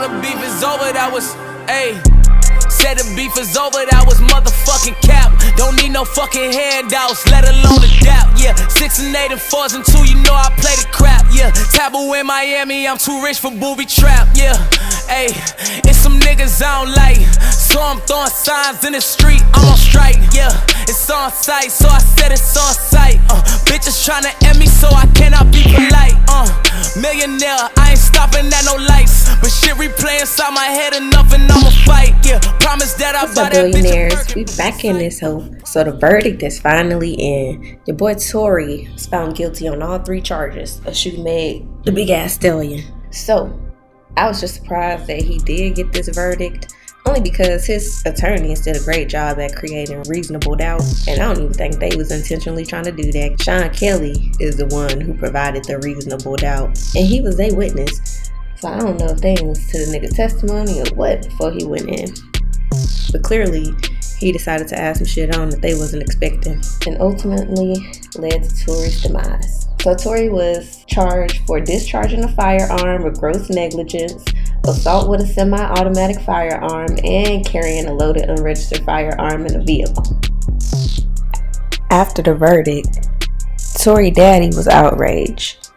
the beef is over, that was, ayy. Said the beef is over, that was motherfucking cap. Don't need no fucking handouts, let alone a dap. Yeah, 6 and 8 and 4s and 2, you know I play the crap. Yeah, taboo in Miami, I'm too rich for booby trap. Yeah, ayy, it's some niggas I don't like, so I'm throwing signs in the street, I'm on strike. Yeah, it's on sight, so I said it's on sight. Bitches tryna end me, so I cannot be polite. Millionaire, I ain't stopping at no lights, but shit replay inside my head enough and I'ma fight. Yeah, promise that I buy that billionaires, we back in this hoe. So the verdict is finally in. Your boy Tory was found guilty on all 3 charges of shooting Meg, the big ass stallion. So I was just surprised that he did get this verdict, only because his attorneys did a great job at creating reasonable doubt, and I don't even think they was intentionally trying to do that. Sean Kelly is the one who provided the reasonable doubt, and he was a witness. So I don't know if they listened to the nigga's testimony or what before he went in. But clearly, he decided to add some shit on that they wasn't expecting, and ultimately led to Tory's demise. So Tory was charged for discharging a firearm with gross negligence, assault with a semi-automatic firearm, and carrying a loaded unregistered firearm in a vehicle. After the verdict, Tory daddy was outraged.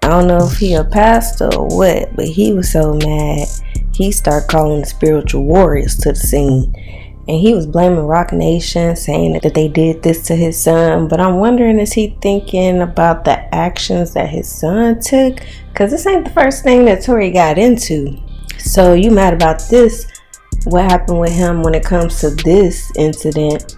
I don't know if he a pastor or what, but he was so mad, he started calling the spiritual warriors to the scene. And he was blaming Rock Nation, saying that they did this to his son. But I'm wondering, is he thinking about the actions that his son took? Because this ain't the first thing that Tory got into. So you mad about this? What happened with him when it comes to this incident?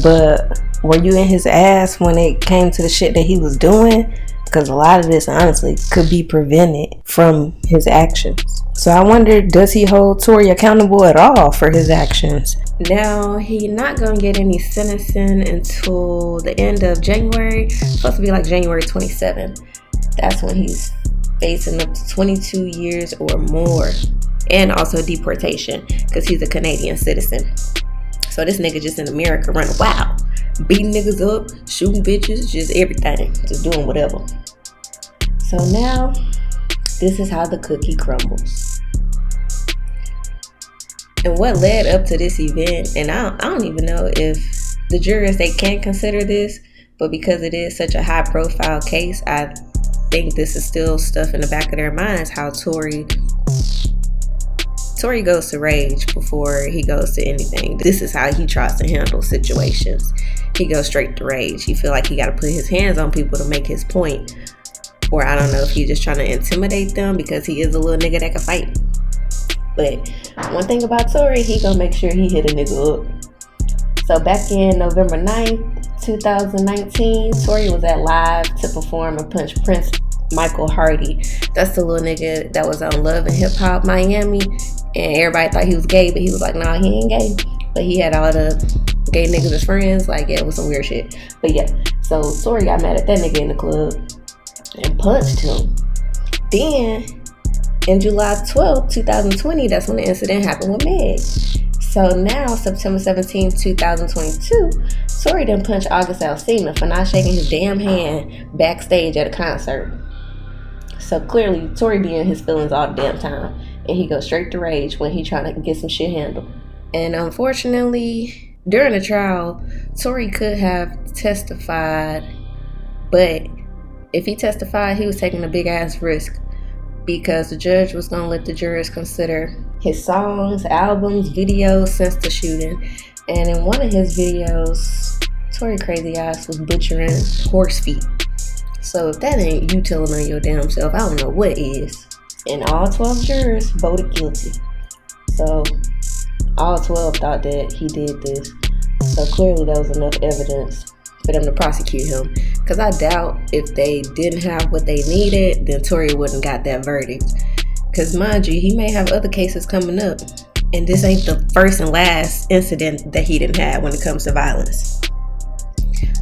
But were you in his ass when it came to the shit that he was doing? Because a lot of this, honestly, could be prevented from his actions. So I wonder, does he hold Tory accountable at all for his actions? Now, he's not going to get any sentencing until the end of January. It's supposed to be like January 27th. That's when he's facing up to 22 years or more. And also deportation, because he's a Canadian citizen. So this nigga just in America running wild. Beating niggas up, shooting bitches, just everything. Just doing whatever. So now, this is how the cookie crumbles. And what led up to this event, and I don't even know if the jurors, they can consider this, but because it is such a high profile case, I think this is still stuff in the back of their minds, how Tory goes to rage before he goes to anything. This is how he tries to handle situations. He goes straight to rage. He feel like he got to put his hands on people to make his point. Or I don't know if he's just trying to intimidate them because he is a little nigga that can fight. But one thing about Tory, he gonna make sure he hit a nigga up. So back in November 9th, 2019, Tory was at Live to perform and punch Prince Michael Hardy. That's the little nigga that was on Love and Hip Hop Miami. And everybody thought he was gay, but he was like, nah, he ain't gay. But he had all the gay niggas as friends. Like, yeah, it was some weird shit. But yeah, so Tory got mad at that nigga in the club and punched him. Then, in July 12th, 2020, that's when the incident happened with Meg. So now, September 17th, 2022, Tory done punched August Alsina for not shaking his damn hand backstage at a concert. So clearly, Tory be in his feelings all the damn time. And he goes straight to rage when he trying to get some shit handled. And unfortunately, during the trial, Tory could have testified, but if he testified, he was taking a big ass risk because the judge was going to let the jurors consider his songs, albums, videos since the shooting. And in one of his videos, Tory crazy ass was butchering horse feet. So if that ain't you telling on your damn self, I don't know what is. And all 12 jurors voted guilty. So all 12 thought that he did this. So clearly that was enough evidence for them to prosecute him. Because I doubt if they didn't have what they needed, then Tory wouldn't got that verdict. Because mind you, he may have other cases coming up. And this ain't the first and last incident that he didn't have when it comes to violence.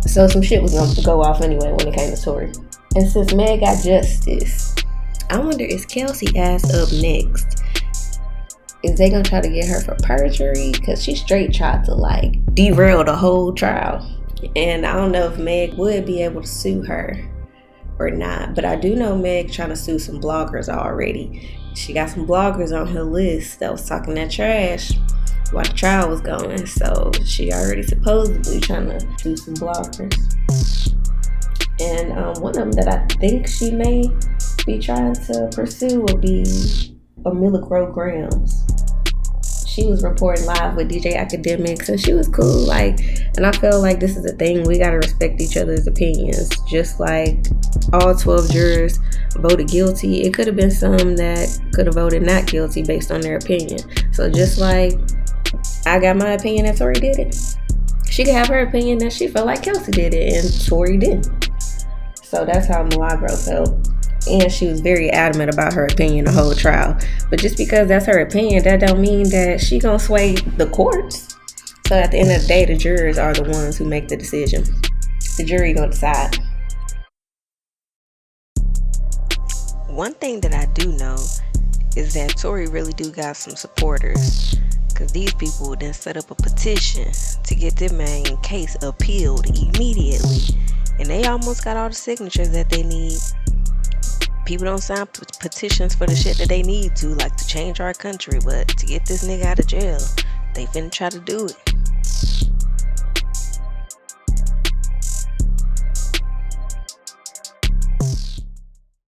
So some shit was going to go off anyway when it came to Tory. And since Meg got justice, I wonder, is Kelsey ass up next? Is they gonna try to get her for perjury? Because she straight tried to like derail the whole trial. And I don't know if Meg would be able to sue her or not. But I do know Meg trying to sue some bloggers already. She got some bloggers on her list that was talking that trash while the trial was going. So she already supposedly trying to sue some bloggers. And one of them that I think she may be trying to pursue will be Amelia Grahams. She was reporting live with DJ Academics, and she was cool. Like, and I feel like this is the thing, we gotta respect each other's opinions. Just like all 12 jurors voted guilty, it could have been some that could have voted not guilty based on their opinion. So just like I got my opinion that Tory did it, she could have her opinion that she felt like Kelsey did it and Tory didn't. So that's how Milagro felt. And she was very adamant about her opinion the whole trial. But just because that's her opinion, that don't mean that she gonna sway the courts. So at the end of the day, the jurors are the ones who make the decision. The jury gonna decide. One thing that I do know is that Tory really do got some supporters. Because these people then set up a petition to get their main case appealed immediately. And they almost got all the signatures that they need. People don't sign petitions for the shit that they need to, like to change our country, but to get this nigga out of jail, they finna try to do it.